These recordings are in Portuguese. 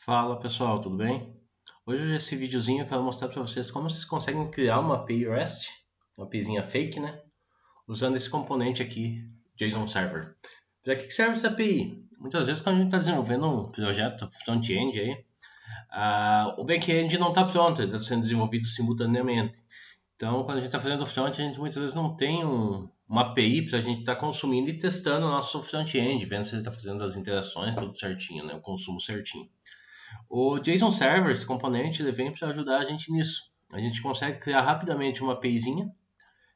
Fala pessoal, tudo bem? Hoje esse videozinho eu quero mostrar para vocês como vocês conseguem criar uma API REST, uma APIzinha fake, né? Usando esse componente aqui, JSON Server. Para que serve essa API? Muitas vezes quando a gente está desenvolvendo um projeto front-end aí, o back-end não está pronto, ele está sendo desenvolvido simultaneamente. Então, quando a gente está fazendo o front, a gente muitas vezes não tem uma API para a gente estar consumindo e testando o nosso front-end, vendo se ele está fazendo as interações tudo certinho, né? O consumo certinho. O JSON Server, esse componente, ele vem para ajudar a gente nisso. A gente consegue criar rapidamente uma APIzinha.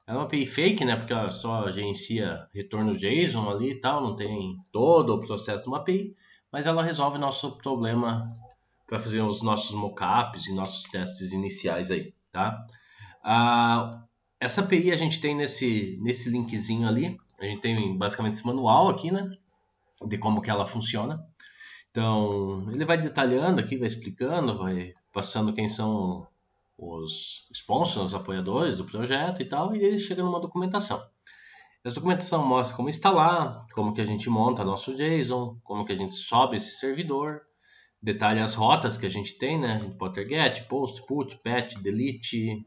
É uma API fake, né? Porque ela só gerencia retorno JSON ali e tal, não tem todo o processo de uma API, mas ela resolve nosso problema para fazer os nossos mockups e nossos testes iniciais aí, tá? Ah, essa API a gente tem nesse linkzinho ali. A gente tem basicamente esse manual aqui, né? De como que ela funciona. Então, ele vai detalhando aqui, vai explicando, vai passando quem são os sponsors, os apoiadores do projeto e tal, e ele chega numa documentação. Essa documentação mostra como instalar, como que a gente monta nosso JSON, como que a gente sobe esse servidor, detalha as rotas que a gente tem, né? A gente pode ter get, post, put, patch, delete,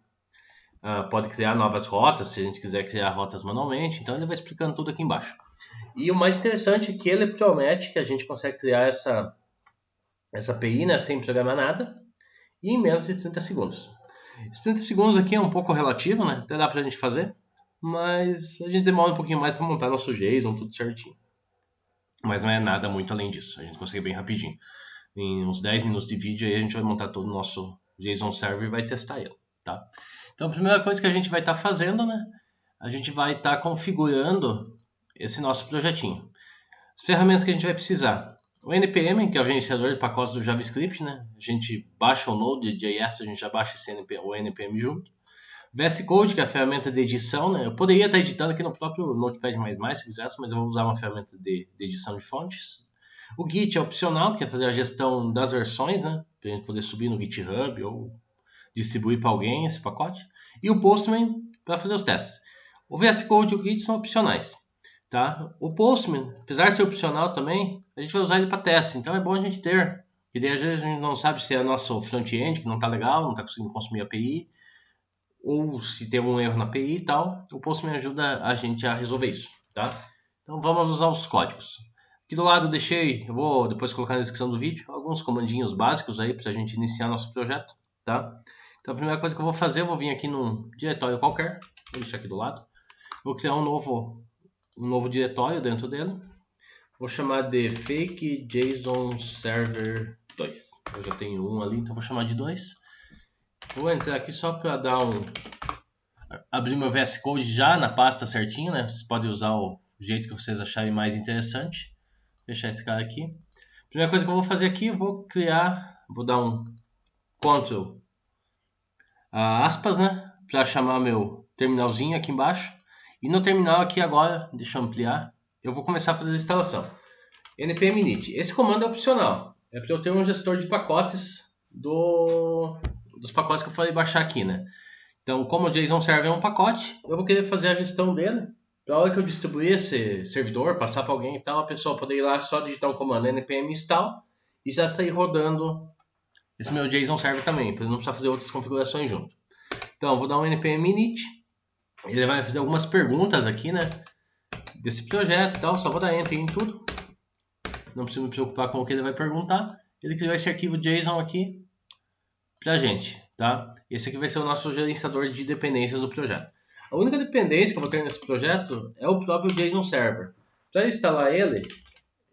pode criar novas rotas se a gente quiser criar rotas manualmente, então ele vai explicando tudo aqui embaixo. E o mais interessante é que ele promete que a gente consegue criar essa API, né, sem programar nada, e em menos de 30 segundos. Esses 30 segundos aqui é um pouco relativo, né? Até dá pra gente fazer, mas a gente demora um pouquinho mais para montar nosso JSON, tudo certinho. Mas não é nada muito além disso, a gente consegue bem rapidinho. Em uns 10 minutos de vídeo aí a gente vai montar todo o nosso JSON Server e vai testar ele, tá? Então a primeira coisa que a gente vai estar fazendo, né? A gente vai estar configurando esse nosso projetinho. As ferramentas que a gente vai precisar. O NPM, que é o gerenciador de pacotes do JavaScript, né? A gente baixa o Node.js, a gente já baixa o NPM junto. VS Code, que é a ferramenta de edição, né? Eu poderia estar editando aqui no próprio Notepad++, se quisesse, mas eu vou usar uma ferramenta de edição de fontes. O Git é opcional, que é fazer a gestão das versões, né? Para a gente poder subir no GitHub ou distribuir para alguém esse pacote. E o Postman para fazer os testes. O VS Code e o Git são opcionais. Tá? O Postman, apesar de ser opcional também, a gente vai usar ele para teste, então é bom a gente ter. E daí às vezes a gente não sabe se é nosso front-end que não está legal, não está conseguindo consumir a API, ou se tem um erro na API e tal, o Postman ajuda a gente a resolver isso. Tá? Então vamos usar os códigos. Aqui do lado eu deixei, eu vou depois colocar na descrição do vídeo, alguns comandinhos básicos aí para a gente iniciar nosso projeto. Tá? Então a primeira coisa que eu vou fazer, eu vou vir aqui num diretório qualquer, vou deixar aqui do lado, vou criar um novo diretório dentro dele. Vou chamar de fake JSON server 2. Eu já tenho um ali, então vou chamar de 2. Vou entrar aqui só para abrir meu VS Code já na pasta certinho, né? Vocês podem usar o jeito que vocês acharem mais interessante. Vou fechar esse cara aqui. Primeira coisa que eu vou fazer aqui, eu vou dar um Ctrl aspas, né? Para chamar meu terminalzinho aqui embaixo. E no terminal aqui agora, deixa eu ampliar, eu vou começar a fazer a instalação. npm init. Esse comando é opcional. É para eu ter um gestor de pacotes dos pacotes que eu falei baixar aqui, né? Então, como o JSON Server é um pacote, eu vou querer fazer a gestão dele. Para a hora que eu distribuir esse servidor, passar para alguém e tal, a pessoa poder ir lá só digitar um comando npm install e já sair rodando esse meu JSON Server também, para não precisar fazer outras configurações junto. Então, vou dar um npm init. Ele vai fazer algumas perguntas aqui, né? Desse projeto e tal. Só vou dar enter em tudo. Não preciso me preocupar com o que ele vai perguntar. Ele criou esse arquivo JSON aqui pra gente, tá? Esse aqui vai ser o nosso gerenciador de dependências do projeto. A única dependência que eu vou ter nesse projeto é o próprio JSON Server. Para instalar ele,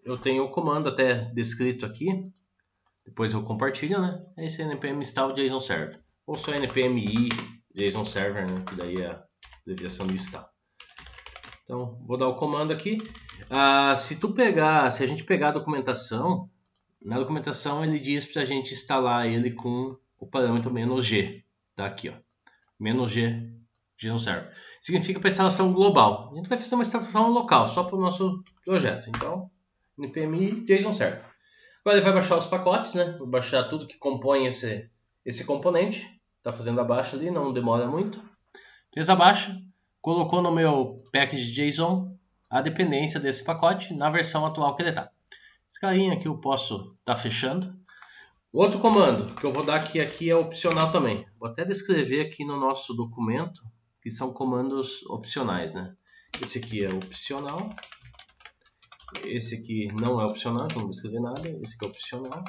eu tenho o comando até descrito aqui. Depois eu compartilho, né? Esse é npm install JSON Server. Ou só npm JSON Server, né? Que daí é a abreviação de install. Então, vou dar o comando aqui. Se a gente pegar a documentação, na documentação ele diz para a gente instalar ele com o parâmetro "-g", tá aqui, ó, "-g JSON Server". Significa para instalação global. A gente vai fazer uma instalação local, só para o nosso projeto. Então, npm JSON Server. Agora ele vai baixar os pacotes, né? Vou baixar tudo que compõe esse componente. Tá fazendo a baixa ali, não demora muito. Fez a baixa, colocou no meu package JSON a dependência desse pacote na versão atual que ele está. Esse carinha aqui eu posso estar fechando. Outro comando que eu vou dar aqui é opcional também. Vou até descrever aqui no nosso documento, que são comandos opcionais, né? Esse aqui é opcional. Esse aqui não é opcional, então não vou escrever nada. Esse aqui é opcional.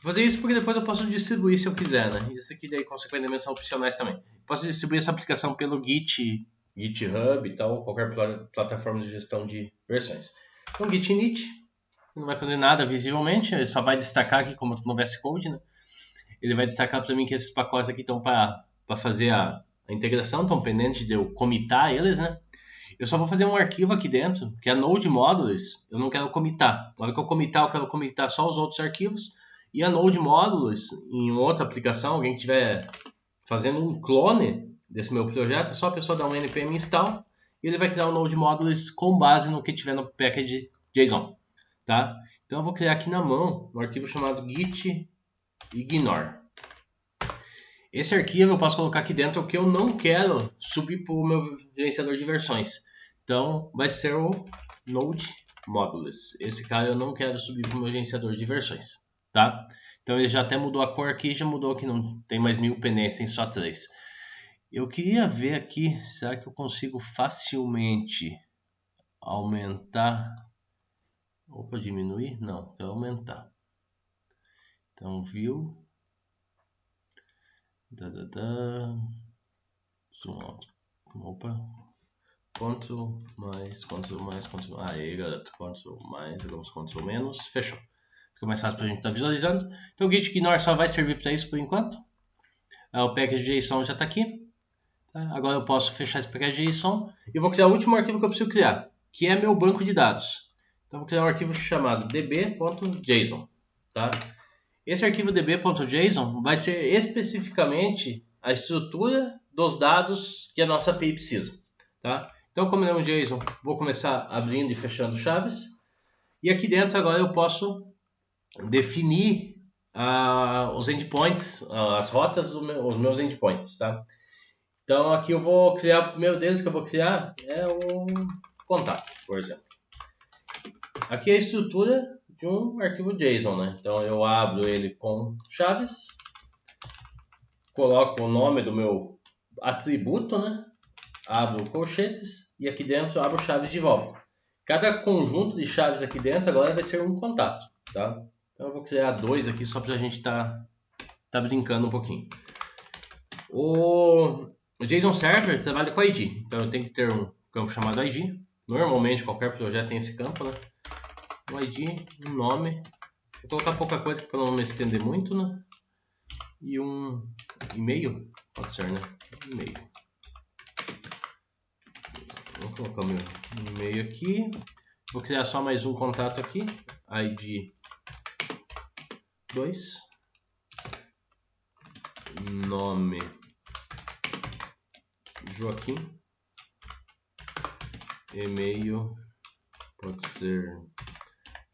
Vou fazer isso porque depois eu posso distribuir se eu quiser, né? Esse aqui daí, consequentemente, são opcionais também. Posso distribuir essa aplicação pelo Git, GitHub e tal, qualquer plataforma de gestão de versões. Então, Git init não vai fazer nada visivelmente, ele só vai destacar aqui como no VS Code, né? Ele vai destacar para mim que esses pacotes aqui estão para fazer a integração, estão pendentes de eu commitar eles, né? Eu só vou fazer um arquivo aqui dentro, que é Node Modules, eu não quero commitar. Na hora que eu commitar, eu quero commitar só os outros arquivos. E a Node Modules, em outra aplicação, alguém que estiver fazendo um clone desse meu projeto, é só a pessoa dar um npm install e ele vai criar o Node Modules com base no que tiver no package JSON, tá? Então eu vou criar aqui na mão um arquivo chamado git ignore. Esse arquivo eu posso colocar aqui dentro o que eu não quero subir para o meu gerenciador de versões. Então vai ser o Node Modules. Esse cara eu não quero subir para o meu gerenciador de versões, tá? Então ele já até mudou a cor aqui, já mudou que não tem mais 1000 pendências, tem só 3. Eu queria ver aqui, será que eu consigo facilmente aumentar? Opa, diminuir? Não, quero aumentar. Então, view. Zoom out. Opa. Ctrl mais, Ctrl mais, Ctrl. Aí, garoto. Ctrl mais, vamos Ctrl menos. Fechou. Fica mais fácil para a gente estar visualizando. Então, o Git ignore só vai servir para isso por enquanto. O package JSON já está aqui. Tá? Agora eu posso fechar esse package JSON e vou criar o último arquivo que eu preciso criar, que é meu banco de dados. Então, vou criar um arquivo chamado db.json. Tá? Esse arquivo db.json vai ser especificamente a estrutura dos dados que a nossa API precisa. Tá? Então, como ele é um JSON, vou começar abrindo e fechando chaves. E aqui dentro agora eu posso definir os endpoints, as rotas dos meus endpoints. Tá? Então aqui eu vou criar, o primeiro deles que eu vou criar é um contato, por exemplo. Aqui é a estrutura de um arquivo JSON, né? Então eu abro ele com chaves, coloco o nome do meu atributo, né? Abro colchetes e aqui dentro eu abro chaves de volta. Cada conjunto de chaves aqui dentro agora vai ser um contato, tá? Então eu vou criar 2 aqui só para a gente tá brincando um pouquinho. O JSON Server trabalha com ID, então eu tenho que ter um campo chamado ID. Normalmente qualquer projeto tem esse campo, né? Um ID, um nome. Vou colocar pouca coisa para não me estender muito, né? E um e-mail, pode ser, né? E-mail. Vou colocar o meu e-mail aqui. Vou criar só mais um contato aqui. ID 2. Nome Joaquim. E-mail pode ser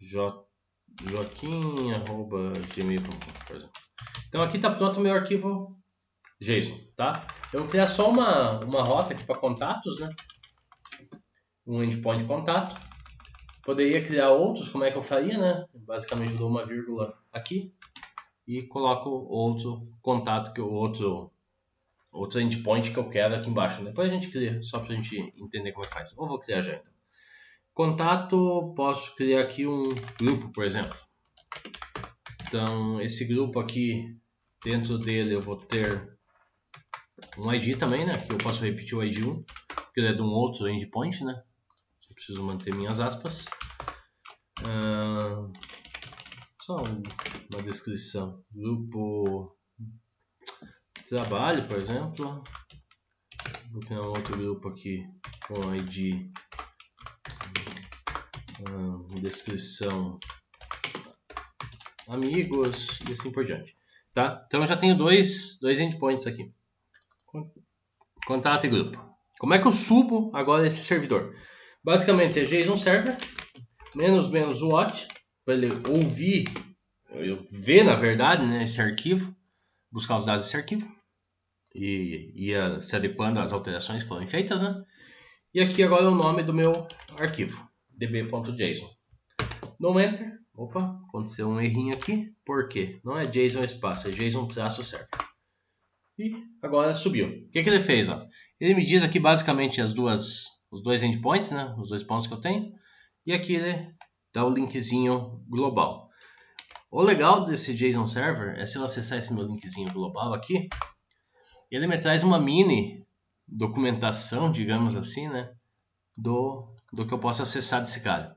joaquim@gmail.com, por exemplo. Então aqui está pronto o meu arquivo JSON, tá? Eu vou criar só uma rota aqui para contatos, né? Um endpoint contato. Poderia criar outros, como é que eu faria, né? Basicamente eu dou uma vírgula aqui e coloco outro contato, outro endpoint que eu quero aqui embaixo. Depois a gente cria, só para a gente entender como é que faz. Ou vou criar já então. Contato, posso criar aqui um grupo, por exemplo. Então, esse grupo aqui, dentro dele eu vou ter um ID também, né? Que eu posso repetir o ID 1, porque ele é de um outro endpoint, né? Só preciso manter minhas aspas. Só uma descrição. Grupo trabalho, por exemplo. Vou criar um outro grupo aqui com ID, descrição, amigos e assim por diante. Tá? Então eu já tenho dois endpoints aqui. Contato e grupo. Como é que eu subo agora esse servidor? Basicamente é JSON Server -- what, para ele ouvir, ver na verdade, né, esse arquivo, buscar os dados desse arquivo e se adequando às alterações que foram feitas, né? E aqui agora é o nome do meu arquivo, db.json. No enter, Opa, aconteceu um errinho aqui. Por quê? Não é JSON espaço, é JSON-server. E agora subiu. O que ele fez? Ó? Ele me diz aqui basicamente os dois endpoints, né? Os dois pontos que eu tenho. E aqui ele dá o linkzinho global. O legal desse JSON Server é se eu acessar esse meu linkzinho global aqui, ele me traz uma mini documentação, digamos assim, né? Do que eu posso acessar desse cara.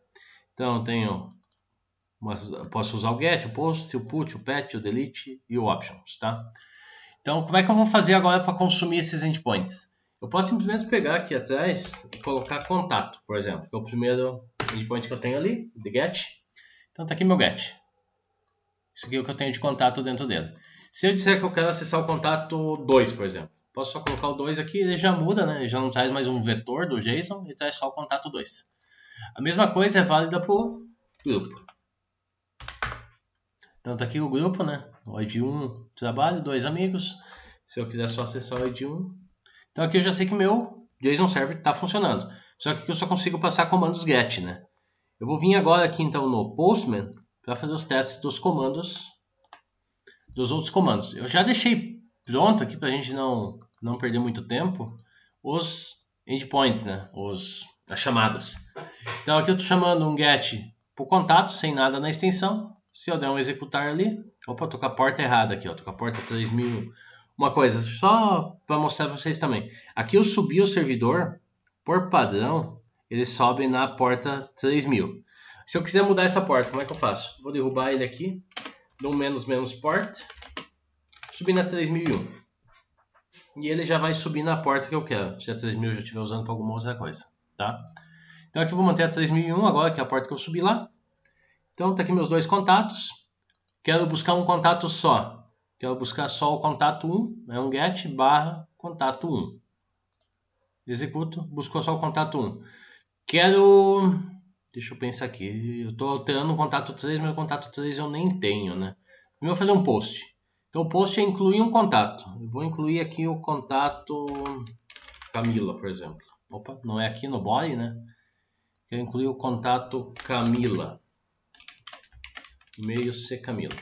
Então eu tenho... posso usar o get, o post, o put, o pat, o delete e o options, tá? Então, como é que eu vou fazer agora para consumir esses endpoints? Eu posso simplesmente pegar aqui atrás e colocar contato, por exemplo, que é o primeiro endpoint que eu tenho ali, the get. Então tá aqui meu get. Isso aqui é o que eu tenho de contato dentro dele. Se eu disser que eu quero acessar o contato 2, por exemplo, posso só colocar o 2 aqui, ele já muda, né? Ele já não traz mais um vetor do JSON, ele traz só o contato 2. A mesma coisa é válida para o grupo. Então tá aqui o grupo, né? O ID1 trabalho, 2 amigos. Se eu quiser só acessar o ID1. Então aqui eu já sei que meu JSON Server está funcionando. Só que aqui eu só consigo passar comandos get, né? Eu vou vir agora aqui então no Postman para fazer os testes dos comandos, dos outros comandos. Eu já deixei pronto aqui para a gente não perder muito tempo os endpoints, né? As chamadas. Então aqui eu estou chamando um get por contato, sem nada na extensão. Se eu der um executar ali, opa, estou com a porta errada aqui, estou com a porta 3000. Uma coisa, só para mostrar para vocês também. Aqui eu subi o servidor, por padrão, ele sobe na porta 3000. Se eu quiser mudar essa porta, como é que eu faço? Vou derrubar ele aqui, dou um menos port, subir na 3001. E ele já vai subir na porta que eu quero, se a 3000 eu já estiver usando para alguma outra coisa, tá? Então aqui eu vou manter a 3001 agora, que é a porta que eu subi lá. Então tá aqui meus dois contatos. Quero buscar um contato só. Quero buscar só o contato 1, é um get barra contato 1. Executo, buscou só o contato 1. Quero... Deixa eu pensar aqui. Eu estou alterando o contato 3, mas o contato 3 eu nem tenho, né? Primeiro eu vou fazer um post. Então o post é incluir um contato. Eu vou incluir aqui o contato Camila, por exemplo. Opa, não é aqui no body, né? Quero incluir o contato Camila. E-mail C Camila.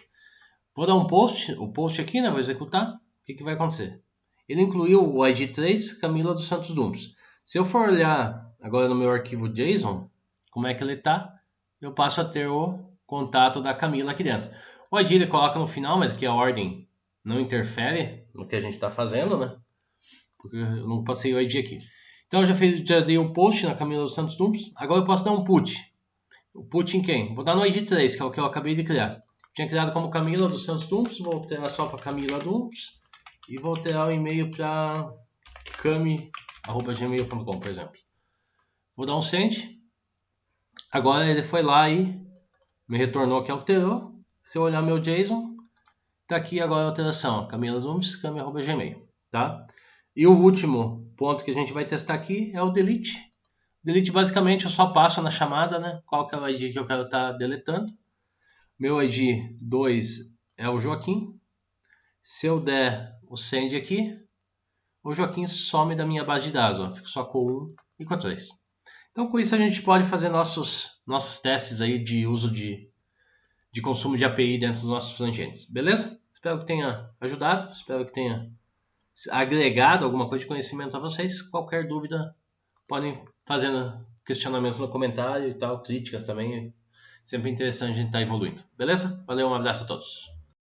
Vou dar um post, o post aqui, né? Vou executar. O que vai acontecer? Ele incluiu o ID3 Camila dos Santos Dumont. Se eu for olhar agora no meu arquivo JSON, como é que ele está, eu passo a ter o contato da Camila aqui dentro. O ID ele coloca no final, mas aqui a ordem não interfere no que a gente está fazendo, né? Porque eu não passei o ID aqui. Então eu já dei o post na Camila dos Santos Dumont. Agora eu posso dar um put. O put em quem? Vou dar no ID3, que é o que eu acabei de criar. Tinha criado como Camila dos Santos Dumont, vou alterar só para Camila Dumont e vou alterar o e-mail para cami@gmail.com, por exemplo. Vou dar um send. Agora ele foi lá e me retornou que alterou. Se eu olhar meu JSON, tá aqui agora a alteração, Camila Dumont, cami@gmail, tá? E o último ponto que a gente vai testar aqui é o delete. Delete basicamente eu só passo na chamada, né? Qual que é o ID que eu quero estar deletando. Meu ID 2 é o Joaquim. Se eu der o send aqui, o Joaquim some da minha base de dados. Ó. Fico só com 1 e com 3. Então com isso a gente pode fazer nossos testes aí de uso de consumo de API dentro dos nossos front-ends. Beleza? Espero que tenha ajudado. Espero que tenha agregado alguma coisa de conhecimento a vocês. Qualquer dúvida, podem fazer questionamentos no comentário e tal, críticas também. Sempre interessante a gente estar evoluindo. Beleza? Valeu, um abraço a todos.